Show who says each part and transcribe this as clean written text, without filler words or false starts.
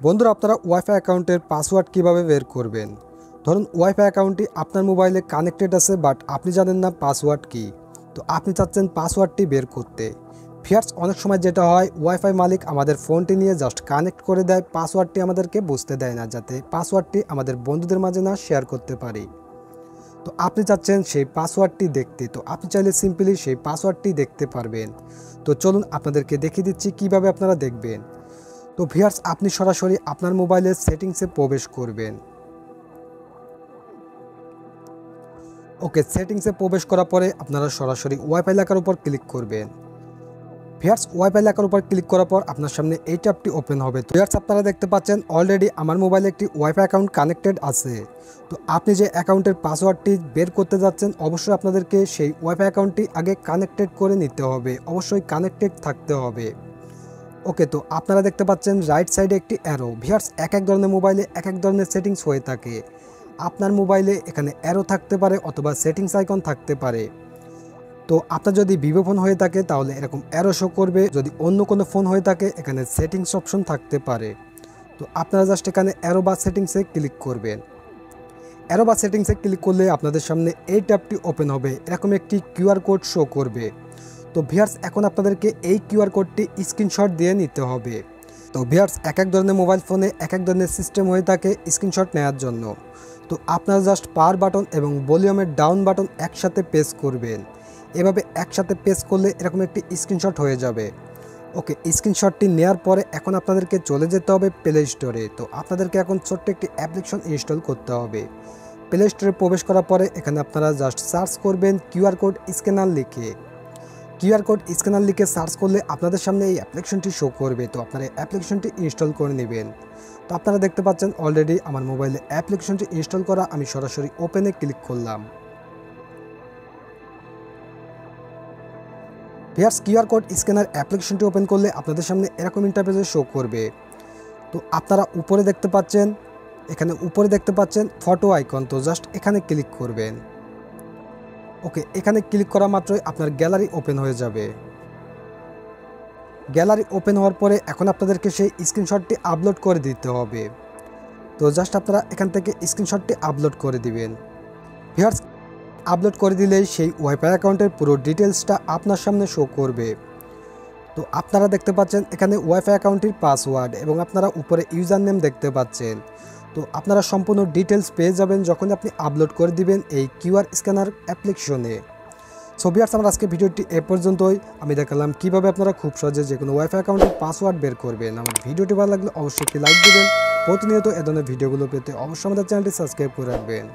Speaker 1: বন্ধুরা আপনারা ওয়াইফাই অ্যাকাউন্টের পাসওয়ার্ড কিভাবে বের করবেন। ধরুন ওয়াইফাই অ্যাকাউন্টটি আপনার মোবাইলে কানেক্টেড আছে, বাট আপনি জানেন না পাসওয়ার্ড কি। তো আপনি চাচ্ছেন পাসওয়ার্ডটি বের করতে। ফিয়ার্স অনেক সময় যেটা হয়, ওয়াইফাই মালিক আমাদের ফোনটি নিয়ে জাস্ট কানেক্ট করে দেয়, পাসওয়ার্ডটি আমাদেরকে বুঝতে দেয় না, যাতে পাসওয়ার্ডটি আমাদের বন্ধুদের মাঝে না শেয়ার করতে পারি। তো আপনি চাচ্ছেন সেই পাসওয়ার্ডটি দেখতে, তো আপনি চাইলে সিম্পলি সেই পাসওয়ার্ডটি দেখতে পারবেন। তো চলুন আপনাদেরকে দেখিয়ে দিচ্ছি কিভাবে আপনারা দেখবেন। তো ভিউয়ার্স আপনি সরাসরি আপনার মোবাইলের সেটিংসে প্রবেশ করবেন। ওকে, সেটিংসে প্রবেশ করার পরে আপনারা সরাসরি ওয়াইফাই লেখার উপর ক্লিক করবেন। ভিউয়ার্স ওয়াইফাই লেখার উপর ক্লিক করার পর আপনার সামনে এই ট্যাবটি ওপেন হবে। তো ভিউয়ার্স আপনারা দেখতে পাচ্ছেন অলরেডি আমার মোবাইলে একটি ওয়াইফাই অ্যাকাউন্ট কানেক্টেড আছে। তো আপনি যে অ্যাকাউন্টের পাসওয়ার্ডটি বের করতে যাচ্ছেন, অবশ্যই আপনাদেরকে সেই ওয়াইফাই অ্যাকাউন্টটি আগে কানেক্টেড করে নিতে হবে, অবশ্যই কানেক্টেড থাকতে হবে। ওকে, তো আপনারা দেখতে পাচ্ছেন রাইট সাইডে একটি অ্যারো। ভিউয়ার্স এক এক ধরনের মোবাইলে এক এক ধরনের সেটিংস হয়ে থাকে। আপনার মোবাইলে এখানে অ্যারো থাকতে পারে অথবা সেটিংস আইকন থাকতে পারে। তো আপনার যদি ভিভো ফোন হয়ে থাকে তাহলে এরকম অ্যারো শো করবে, যদি অন্য কোনো ফোন হয়ে থাকে এখানে সেটিংস অপশন থাকতে পারে। তো আপনারা জাস্ট এখানে অ্যারো বা সেটিংসে ক্লিক করবেন। অ্যারো বা সেটিংসে ক্লিক করলে আপনাদের সামনে এই ট্যাবটি ওপেন হবে, এরকম একটি কিউআর কোড শো করবে। তো ভিউয়ার্স এখন আপনাদেরকে এই কিউআর কোডটি স্ক্রিনশট দিয়ে নিতে হবে। তো ভিউয়ার্স এক এক ধরনের মোবাইল ফোনে এক এক ধরনের সিস্টেম হয়ে থাকে স্ক্রিনশট নেওয়ার জন্য। তো আপনারা জাস্ট পাওয়ার বাটন এবং ভলিউমের ডাউন বাটন একসাথে প্রেস করবেন। এভাবে একসাথে প্রেস করলে এরকম একটি স্ক্রিনশট হয়ে যাবে। ওকে, স্ক্রিনশটটি নেওয়ার পরে এখন আপনাদেরকে চলে যেতে হবে প্লে স্টোরে। তো আপনাদেরকে এখন ছোট্ট একটি অ্যাপ্লিকেশন ইনস্টল করতে হবে। প্লে স্টোরে প্রবেশ করার পরে এখানে আপনারা জাস্ট সার্চ করবেন কিউআর কোড স্ক্যানার লিখে। কিউআর কোড স্ক্যানার লিখে সার্চ করলে আপনাদের সামনে এই অ্যাপ্লিকেশনটি শো করবে। তো আপনারা এই অ্যাপ্লিকেশনটি ইনস্টল করে নেবেন। তো আপনারা দেখতে পাচ্ছেন অলরেডি আমার মোবাইলে অ্যাপ্লিকেশনটি ইনস্টল করা। আমি সরাসরি ওপেনে ক্লিক করলাম। ভিউয়ার্স কিউআর কোড স্ক্যানার অ্যাপ্লিকেশনটি ওপেন করলে আপনাদের সামনে এরকম ইন্টারফেসে শো করবে। তো আপনারা উপরে দেখতে পাচ্ছেন, এখানে উপরে দেখতে পাচ্ছেন ফটো আইকন। তো জাস্ট এখানে ক্লিক করবেন। ওকে, এখানে ক্লিক করা মাত্রই আপনার গ্যালারি ওপেন হয়ে যাবে। গ্যালারি ওপেন হওয়ার পরে এখন আপনাদেরকে সেই স্ক্রিনশটটি আপলোড করে দিতে হবে। তো জাস্ট আপনারা এখান থেকে স্ক্রিনশটটি আপলোড করে দিবেন। ভিউয়ার্স আপলোড করে দিলেই সেই ওয়াইফাই অ্যাকাউন্টের পুরো ডিটেলসটা আপনার সামনে শো করবে। তো আপনারা দেখতে পাচ্ছেন এখানে ওয়াইফাই অ্যাকাউন্টটির পাসওয়ার্ড এবং আপনারা উপরে ইউজার নেম দেখতে পাচ্ছেন। তো আপনারা সম্পূর্ণ ডিটেলস পেয়ে যাবেন যখন আপনি আপলোড করে দিবেন এই কিউআর স্ক্যানার অ্যাপ্লিকেশনে। সো ভিউয়ার্স আমার আজকে ভিডিওটি এ পর্যন্তই। আমি দেখালাম কিভাবে আপনারা খুব সহজে যে কোনো ওয়াইফাই অ্যাকাউন্টের পাসওয়ার্ড বের করবেন। আমার ভিডিওটি ভালো লাগলে অবশ্যই একটি লাইক দিবেন। প্রতিনিয়ত এ ধরনের ভিডিওগুলো পেতে অবশ্যই আমাদের চ্যানেলটি সাবস্ক্রাইব করে রাখবেন।